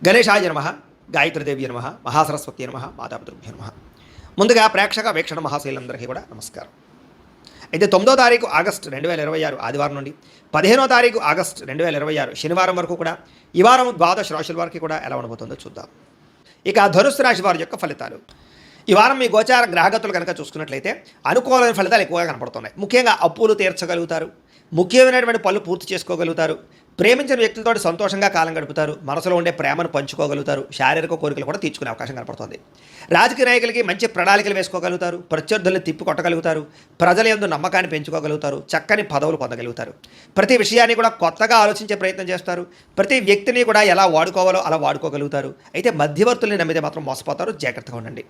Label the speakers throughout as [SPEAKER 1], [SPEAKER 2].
[SPEAKER 1] గణేశాయ నమః, గాయత్రీదేవి నమః, మహాసరస్వతి నమః, మాతాపితృభ్యో నమః. ముందుగా ప్రేక్షక వీక్షణ మహాశైలందరికీ కూడా నమస్కారం. అయితే 9వ తారీఖు ఆగస్టు 2026 ఆదివారం నుండి 15వ తారీఖు ఆగస్టు 2026 శనివారం వరకు కూడా ఈ వారం ద్వాదశ రాశుల వారికి కూడా ఎలా ఉండబోతుందో చూద్దాం. ఇక ధనుస్సు రాశి వారి యొక్క ఫలితాలు. ఈ వారం మీ గోచార గ్రహగతులు కనుక చూసుకున్నట్లయితే అనుకూలమైన ఫలితాలు ఎక్కువగా కనపడుతున్నాయి. ముఖ్యంగా అప్పులు తీర్చగలుగుతారు, ముఖ్యమైనటువంటి పనులు పూర్తి చేసుకోగలుగుతారు, ప్రేమించిన వ్యక్తులతో సంతోషంగా కాలం గడుపుతారు, మనసులో ఉండే ప్రేమను పంచుకోగలుగుతారు, శారీరక కోరికలు కూడా తీర్చుకునే అవకాశం కనపడుతుంది. రాజకీయ నాయకులకి మంచి ప్రణాళికలు వేసుకోగలుగుతారు, ప్రత్యర్థుల్ని తిప్పి కొట్టగలుగుతారు, ప్రజల యందు నమ్మకాన్ని పెంచుకోగలుగుతారు, చక్కని పదవులు పొందగలుగుతారు. ప్రతి విషయాన్ని కూడా కొత్తగా ఆలోచించే ప్రయత్నం చేస్తారు, ప్రతి వ్యక్తిని కూడా ఎలా వాడుకోవాలో అలా వాడుకోగలుగుతారు. అయితే మధ్యవర్తుల్ని నమ్మితే మాత్రం మోసపోతారు, జాగ్రత్తగా ఉండండి.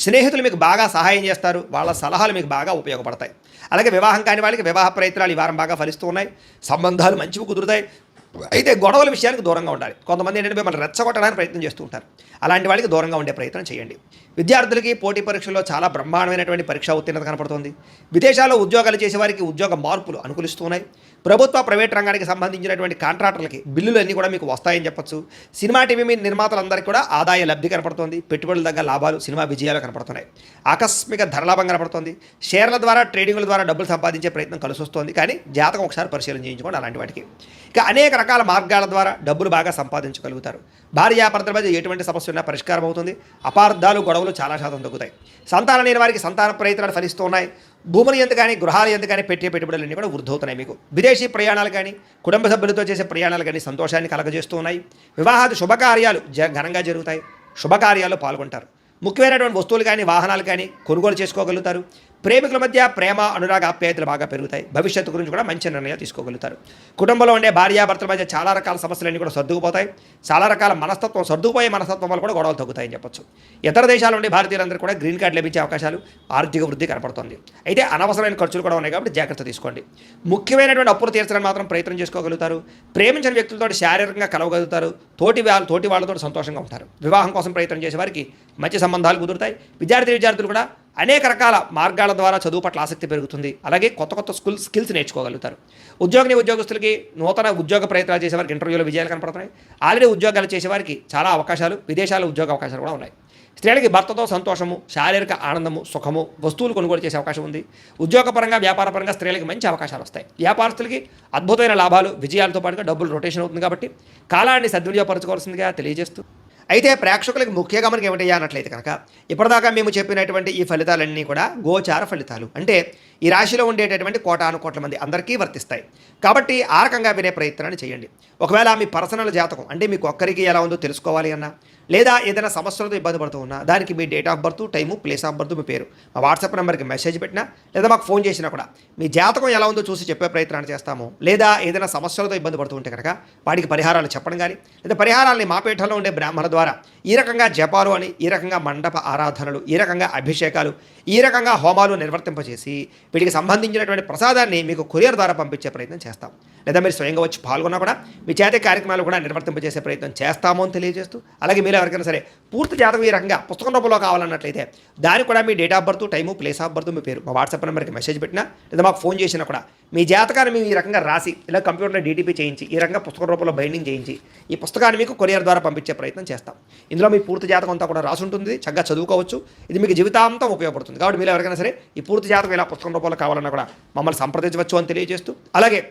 [SPEAKER 1] స్నేహితులు మీకు బాగా సహాయం చేస్తారు, వాళ్ళ సలహాలు మీకు బాగా ఉపయోగపడతాయి. అలాగే వివాహం కాని వాళ్ళకి వివాహ ప్రయత్నాలు ఈ వారం బాగా ఫలిస్తూ ఉన్నాయి, సంబంధాలు మంచివి కుదురుతాయి. అయితే గొడవల విషయానికి దూరంగా ఉండాలి. కొంతమంది ఏంటంటే మిమ్మల్ని రెచ్చగొట్టడానికి ప్రయత్నం చేస్తూ ఉంటారు, అలాంటి వాళ్ళకి దూరంగా ఉండే ప్రయత్నం చేయండి. విద్యార్థులకి పోటీ పరీక్షల్లో చాలా బ్రహ్మాండమైనటువంటి పరీక్షా ఉత్తీర్ణత కనపడుతుంది. విదేశాల్లో ఉద్యోగాలు చేసే వారికి ఉద్యోగ మార్పులు అనుకూలిస్తున్నాయి. ప్రభుత్వ ప్రైవేట్ రంగానికి సంబంధించినటువంటి కాంట్రాక్టర్లకి బిల్లులు అన్నీ కూడా మీకు వస్తాయని చెప్పొచ్చు. సినిమా టీవీ నిర్మాతలందరికీ కూడా ఆదాయ లబ్ధి కనపడుతుంది, పెట్టుబడుల దగ్గర లాభాలు, సినిమా విజయాలు కనపడుతున్నాయి. ఆకస్మిక ధరలాభం కనపడుతుంది. షేర్ల ద్వారా ట్రేడింగ్ల ద్వారా డబ్బులు సంపాదించే ప్రయత్నం కలిసి వస్తుంది, కానీ జాతకం ఒకసారి పరిశీలన చేయించుకోండి అలాంటి వాటికి. ఇక అనేక రకాల మార్గాల ద్వారా డబ్బులు బాగా సంపాదించగలుగుతారు. భార్యాభర్తల మధ్య ఎటువంటి సమస్య ఉన్నా పరిష్కారం అవుతుంది. అపార్థాలు గొడవలు చాలా శాతం తగ్గుతాయి. సంతానం లేని వారికి సంతాన ప్రయత్నాలు ఫలిస్తూ ఉన్నాయి. భూముల ఎంత కానీ గృహాల ఎంత కానీ పెట్టే పెట్టుబడులన్నీ కూడా వృద్ధి అవుతున్నాయి. మీకు విదేశీ ప్రయాణాలు కానీ కుటుంబ సభ్యులతో చేసే ప్రయాణాలు కానీ సంతోషాన్ని కలగజేస్తూ ఉన్నాయి. వివాహాది శుభకార్యాలు ఘనంగా జరుగుతాయి, శుభకార్యాల్లో పాల్గొంటారు. ముఖ్యమైనటువంటి వస్తువులు కానీ వాహనాలు కానీ కొనుగోలు చేసుకోగలుగుతారు. ప్రేమికుల మధ్య ప్రేమ అనురాగ ఆప్యాయతలు బాగా పెరుగుతాయి. భవిష్యత్తు గురించి కూడా మంచి నిర్ణయాలు తీసుకోగలుగుతారు. కుటుంబంలో ఉండే భార్యాభర్తల మధ్య చాలా రకాల సమస్యలన్నీ కూడా సర్దుకుపోతాయి. చాలా రకాల సర్దుకుపోయే మనస్తత్వం వల్ల కూడా గొడవలు తగ్గుతాయని చెప్పొచ్చు. ఇతర దేశాల నుండి భారతీయులందరూ కూడా గ్రీన్ కార్డు లభించే అవకాశాలు, ఆర్థిక వృద్ధి కనపడుతుంది. అయితే అనవసరమైన ఖర్చులు కూడా ఉన్నాయి కాబట్టి జాగ్రత్త తీసుకోండి. ముఖ్యమైనటువంటి అప్పులు తీర్చడానికి మాత్రం ప్రయత్నం చేసుకోగలుగుతారు. ప్రేమించిన వ్యక్తులతో శారీరకంగా కలవగలుగుతారు. తోటి వాళ్ళతో సంతోషంగా ఉంటారు. వివాహం కోసం ప్రయత్నం చేసే వారికి మంచి సంబంధాలు కుదురుతాయి. విద్యార్థులు కూడా అనేక రకాల మార్గాల ద్వారా చదువు పట్ల ఆసక్తి పెరుగుతుంది. అలాగే కొత్త స్కిల్స్ నేర్చుకోగలుగుతారు. ఉద్యోగస్తులకి నూతన ఉద్యోగ ప్రయత్నాలు చేసేవారికి ఇంటర్వ్యూలో విజయాలు కనపడుతున్నాయి. ఆల్రెడీ ఉద్యోగాలు చేసేవారికి చాలా అవకాశాలు, విదేశాల్లో ఉద్యోగ అవకాశాలు కూడా ఉన్నాయి. స్త్రీలకి భర్తతో సంతోషము, శారీరక ఆనందము, సుఖము, వస్తువులు కొనుగోలు చేసే అవకాశం ఉంది. ఉద్యోగపరంగా వ్యాపారపరంగా స్త్రీలకి మంచి అవకాశాలు వస్తాయి. వ్యాపారస్తులకి అద్భుతమైన లాభాలు, విజయాలతో పాటుగా డబ్బులు రొటేషన్ అవుతుంది కాబట్టి కాలాన్ని సద్వినియోగపరచుకోవాల్సిందిగా తెలియజేస్తూ, అయితే ప్రేక్షకులకు ముఖ్య గమనిక ఏమిటయ్యా అన్నట్లయితే కనుక ఇప్పటిదాకా మేము చెప్పినటువంటి ఈ ఫలితాలన్నీ కూడా గోచార ఫలితాలు, అంటే ఈ రాశిలో ఉండేటటువంటి కోటాను కోట్ల మంది అందరికీ వర్తిస్తాయి. కాబట్టి ఆ రకంగా వినే ప్రయత్నాన్ని చేయండి. ఒకవేళ మీ పర్సనల్ జాతకం అంటే మీకు ఒక్కరికి ఎలా ఉందో తెలుసుకోవాలి అన్నా, లేదా ఏదైనా సమస్యలతో ఇబ్బంది పడుతూ ఉన్నా, దానికి మీ date of birth, time, place of birth, మీ పేరు మా వాట్సాప్ నెంబర్కి మెసేజ్ పెట్టినా, లేదా మాకు ఫోన్ చేసినా కూడా మీ జాతకం ఎలా ఉందో చూసి చెప్పే ప్రయత్నాన్ని చేస్తాము. లేదా ఏదైనా సమస్యలతో ఇబ్బంది పడుతూ ఉంటే కనుక వాటికి పరిహారాలు చెప్పడం కానీ, లేదా పరిహారాలని మా పీఠంలో ఉండే బ్రాహ్మణ ద్వారా ఈ రకంగా జపాలు అని, ఈ రకంగా మండప ఆరాధనలు, ఈ రకంగా అభిషేకాలు, ఈ రకంగా హోమాలు నిర్వర్తింపజేసి వీటికి సంబంధించినటువంటి ప్రసాదాన్ని మీకు కొరియర్ ద్వారా పంపించే ప్రయత్నం చేస్తాం. లేదా మీరు స్వయంగా వచ్చి పాల్గొన్నా కూడా మీ చేతి కార్యక్రమాలు కూడా నిర్వర్తింపజేసే ప్రయత్నం చేస్తాము అని తెలియజేస్తూ, అలాగే మీరు ఎవరికైనా సరే పూర్తి జాతకం ఈ రకంగా పుస్తకం రూపంలో కావాలన్నట్లయితే దానికి కూడా మీ date of birth, time, place of birth, మీ పేరు మా వాట్సాప్ నెంబర్కి మెసేజ్ పెట్టినా, లేదా మాకు ఫోన్ చేసినా కూడా మీ జాతకాన్ని మేము ఈ రకంగా రాసి ఇలా కంప్యూటర్లో డీటీపీ చేయించి ఈ రకంగా పుస్తకం రూపంలో బైండింగ్ చేయించి ఈ పుస్తకాన్ని మీకు కొరియర్ ద్వారా పంపించే ప్రయత్నం చేస్తాం. ఇందులో మీ పూర్తి జాతకం అంతా కూడా రాసి ఉంటుంది, చక్కగా చదువుకోవచ్చు. ఇది మీకు జీవితాంతం ఉపయోగపడుతుంది. కాబట్టి మీరు ఎవరికైనా సరే ఈ పూర్తి జాతకం ఇలా పుస్తకం రూపంలో కావాలన్నా కూడా మమ్మల్ని సంప్రదించవచ్చు అని తెలియజేస్తూ, అలాగే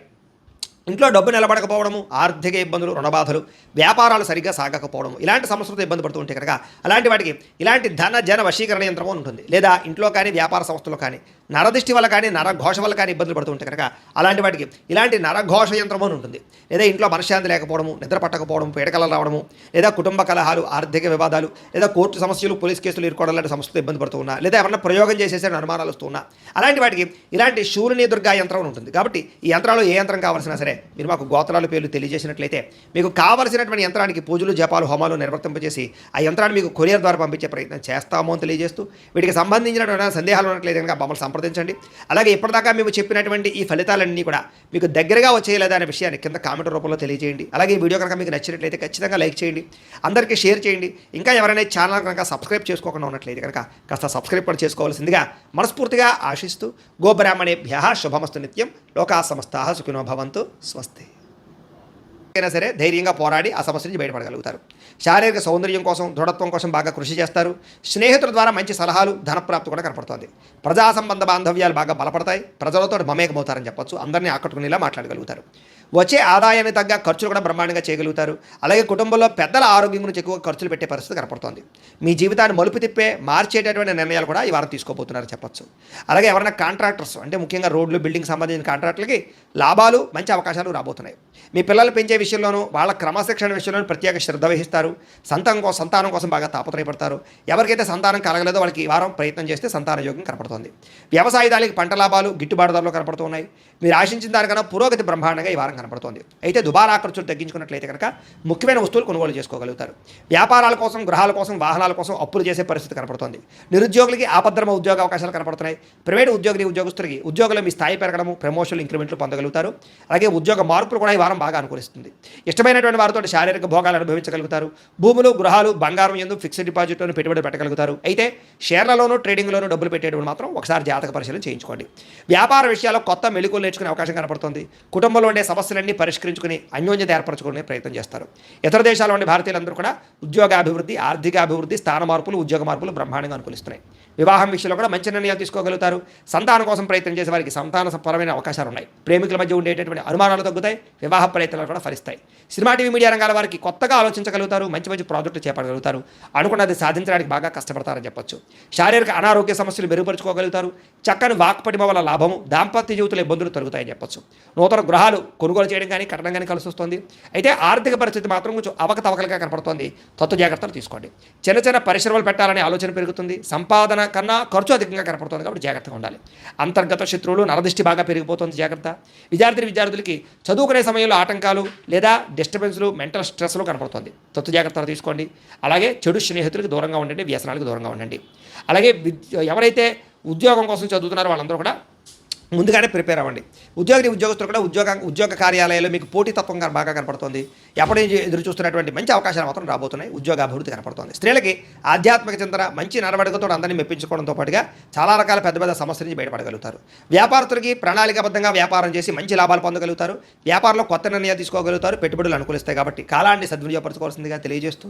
[SPEAKER 1] ఇంట్లో డబ్బు నిలబడకపోవడము, ఆర్థిక ఇబ్బందులు, రుణబాధలు, వ్యాపారాలు సరిగ్గా సాగకపోవడము, ఇలాంటి సమస్యలతో ఇబ్బంది పడుతూ ఉంటే కనుక అలాంటి వాటికి ఇలాంటి ధన జన వశీకరణ యంత్రము ఉంటుంది. లేదా ఇంట్లో కానీ వ్యాపార సంస్థలో కానీ నరదృష్టి వల్ల కానీ నరఘోష వల్ల కానీ ఇబ్బందులు పడుతూ ఉంటే కనుక అలాంటి వాటికి ఇలాంటి నరఘోష యంత్రము అని ఉంటుంది. లేదా ఇంట్లో మనశ్శాంతి లేకపోవడము, నిద్ర పట్టకపోవడం, పీడకలు రావడము, లేదా కుటుంబ కలహాలు, ఆర్థిక వివాదాలు, లేదా కోర్టు సమస్యలు, పోలీస్ కేసులు ఇరుకోవడం లాంటి సమస్యలతో ఇబ్బంది పడుతూ ఉన్నా, లేదా ఎవరైనా ప్రయోగం చేసేసే అనుమానాలు వస్తున్నా, అలాంటి వాటికి ఇలాంటి శూలిని దుర్గా యంత్రం ఉంటుంది. కాబట్టి ఈ యంత్రాలు ఏ యంత్రం కావాల్సినా సరే మీరు మాకు గోత్రాల పేర్లు తెలియజేసినట్లయితే మీకు కావలసినటువంటి యంత్రానికి పూజలు, జపాలు, హోమాలు నిర్వర్తింపజేసి ఆ యంత్రాన్ని మీకు కొరియర్ ద్వారా పంపించే ప్రయత్నం చేస్తాము అని తెలియజేస్తూ, వీటికి సంబంధించినటువంటి సందేహాలు ఉన్నట్లయితే కనుక మమ్మల్ని సంప్రదించండి. అలాగే ఇప్పటిదాకా మేము చెప్పినటువంటి ఈ ఫలితాలన్నీ కూడా మీకు దగ్గరగా వచ్చేయలేదా అనే విషయాన్ని కింద కామెంట్ రూపంలో తెలియజేయండి. అలాగే ఈ వీడియో కనుక మీకు నచ్చినట్లయితే ఖచ్చితంగా లైక్ చేయండి, అందరికీ షేర్ చేయండి. ఇంకా ఎవరైనా ఛానల్ కనుక సబ్స్క్రైబ్ చేసుకోకుండా ఉన్నట్లయితే కనుక కాస్త సబ్స్క్రైబ్ కూడా చేసుకోవాల్సిందిగా మనస్ఫూర్తిగా ఆశిస్తూ, గోబ్రాహ్మణేభ్యః శుభమస్తు నిత్యం, లోకా సమస్తాః సుఖినో భవంతు, స్వస్తి. అయినా సరే ధైర్యంగా పోరాడి ఆ సమస్య నుంచి బయటపడగలుగుతారు. శారీరక సౌందర్యం కోసం, దృఢత్వం కోసం బాగా కృషి చేస్తారు. స్నేహితుల ద్వారా మంచి సలహాలు, ధనప్రాప్తి కూడా కనపడుతోంది. ప్రజా సంబంధ బాంధవ్యాలు బాగా బలపడతాయి. ప్రజలతో మమేకమవుతారని చెప్పొచ్చు. అందరినీ ఆకట్టుకునేలా మాట్లాడగలుగుతారు. వచ్చే ఆదాయాన్ని తగ్గ ఖర్చులు కూడా బ్రహ్మాండంగా చేయగలుగుతారు. అలాగే కుటుంబంలో పెద్దల ఆరోగ్యం గురించి ఎక్కువ ఖర్చులు పెట్టే పరిస్థితి కనపడుతోంది. మీ జీవితాన్ని మలుపు తిప్పే మార్చేటటువంటి నిర్ణయాలు కూడా ఈ వారం తీసుకోబోతున్నారని చెప్పొచ్చు. అలాగే ఎవరైనా కాంట్రాక్టర్స్ అంటే ముఖ్యంగా రోడ్లు, బిల్డింగ్ సంబంధించిన కాంట్రాక్టులకి లాభాలు, మంచి అవకాశాలు రాబోతున్నాయి. మీ పిల్లలు పెంచే విషయంలోనూ, వాళ్ళ క్రమశిక్షణ విషయంలోనూ ప్రత్యేక శ్రద్ధ వహిస్తారు. సంతానం కోసం బాగా తాపత్రయపడతారు. ఎవరికైతే సంతానం కలగలేదో వాళ్ళకి ఈ వారం ప్రయత్నం చేస్తే సంతాన యోగం కనపడుతోంది. వ్యవసాయదారులకి పంట లాభాలు, గిట్టుబాటు ధరలు కనపడుతున్నాయి. మీరు ఆశించిన దానికన్నా పురోగతి బ్రహ్మాండంగా ఈ వారం కనపడుతోంది. అయితే దుబారా ఖర్చులు తగ్గించుకున్నట్లయితే కనుక ముఖ్యమైన వస్తువులు కొనుగోలు చేసుకోగలుగుతారు. వ్యాపారాల కోసం, గృహాల కోసం, వాహనాల కోసం అప్పులు చేసే పరిస్థితి కనపడుతోంది. నిరుద్యోగులకి ఆపద్రమ ఉద్యోగ అవకాశాలు కనపడుతున్నాయి. ప్రైవేటు ఉద్యోగస్తులకి ఉద్యోగులు మీ స్థాయి పెరగడము, ప్రమోషన్లు, ఇంక్రిమెంట్లు పొందగలుగుతారు. అలాగే ఉద్యోగ మార్పులు కూడా ఈ వారం బాగా అనుకూలిస్తుంది. ఇష్టమైనటువంటి వారితో శారీరక భోగాలు అనుభవించగలుగుతారు. భూములు, గృహాలు, బంగారం ఎందు ఫిక్స్డ్ డిపాజిట్లోనూ పెట్టుబడి పెట్టగలుగుతారు. అయితే షేర్లలోనూ, ట్రేడింగ్లోనూ డబ్బులు పెట్టేటప్పుడు మాత్రం ఒకసారి జాతక పరిశీలన చేయించుకోండి. వ్యాపార విషయాల్లో కొత్త మెళుకువలు నేర్చుకునే అవకాశం కనపడుతుంది. కుటుంబంలో ఉండే సమస్యలన్నీ పరిష్కరించుకుని అన్యోన్యత ఏర్పరచుకునే ప్రయత్నం చేస్తారు. ఇతర దేశాల్లో ఉండే భారతీయులందరూ కూడా ఉద్యోగాభివృద్ధి, ఆర్థిక అభివృద్ధి, స్థాన మార్పులు, ఉద్యోగ మార్పులు బ్రహ్మాండంగా అనుకూలిస్తున్నాయి. వివాహం విషయంలో కూడా మంచి నిర్ణయాలు తీసుకోగలుగుతారు. సంతానం కోసం ప్రయత్నం చేసే వారికి సంతానపరమైన అవకాశాలు ఉన్నాయి. ప్రేమికుల మధ్య ఉండేటటువంటి అనుమానాలు తగ్గుతాయి. వివాహ ప్రయత్నాలు కూడా ఫలిస్తాయి. సినిమా, టీవీ, మీడియా రంగాల వారికి కొత్తగా ఆలోచించగలుగుతారు. మంచి మంచి ప్రాజెక్టులు చేపట్టగలుగుతారు. అనుకున్నది సాధించడానికి బాగా కష్టపడతారని చెప్పొచ్చు. శారీరక అనారోగ్య సమస్యలు మెరుగుపరుచుకోగలుగుతారు. చక్కని వాక్పటిమ వల్ల లాభము, దాంపత్య జీవితంలో ఇబ్బందులు తొలగుతాయని చెప్పొచ్చు. నూతన గృహాలు కొనుగోలు చేయడం కానీ, కట్టడం కానీ కలిసి వస్తుంది. అయితే ఆర్థిక పరిస్థితి మాత్రం కొంచెం అవకతవకలుగా కనపడుతోంది. తత్వ జాగ్రత్తలు తీసుకోండి. చిన్న చిన్న పరిశ్రమలు పెట్టాలనే ఆలోచన పెరుగుతుంది. సంపాదన కన్నా ఖర్చు అధికంగా కనపడుతుంది కాబట్టి జాగ్రత్తగా ఉండాలి. అంతర్గత శత్రువులు, నరదృష్టి బాగా పెరిగిపోతుంది, జాగ్రత్త. విద్యార్థులకి చదువుకునే సమయంలో ఆటంకాలు లేదా డిస్టర్బెన్స్లు, మెంటల్ స్ట్రెస్లు కనపడుతుంది. తత్వ జాగ్రత్తలు తీసుకోండి. అలాగే చెడు స్నేహితులకు దూరంగా ఉండండి, వ్యసనాలకు దూరంగా ఉండండి. అలాగే ఎవరైతే ఉద్యోగం కోసం చదువుతున్నారో వాళ్ళందరూ కూడా ముందుగానే ప్రిపేర్ అవ్వండి. ఉద్యోగస్తులు కూడా ఉద్యోగ కార్యాలయాల్లో మీకు పోటీతత్వం బాగా కనపడుతుంది. ఎప్పటి నుంచి ఎదురు చూస్తున్నటువంటి మంచి అవకాశాలు మాత్రం రాబోతున్నాయి. ఉద్యోగ అభివృద్ధి కనపడుతుంది. స్త్రీలకి ఆధ్యాత్మిక చింతన, మంచి నడవడికతో అందరినీ మెప్పించుకోవడంతో పాటుగా చాలా రకాల పెద్ద పెద్ద సమస్యల నుంచి బయటపడగలుగుతారు. వ్యాపారస్తులకి ప్రణాళికాబద్ధంగా వ్యాపారం చేసి మంచి లాభాలు పొందగలుగుతారు. వ్యాపారంలో కొత్త నిర్ణయాలు తీసుకోగలుగుతారు. పెట్టుబడులు అనుకూలిస్తాయి కాబట్టి కాలాన్ని సద్వినియోగపరచుకోవాల్సిందిగా తెలియజేస్తూ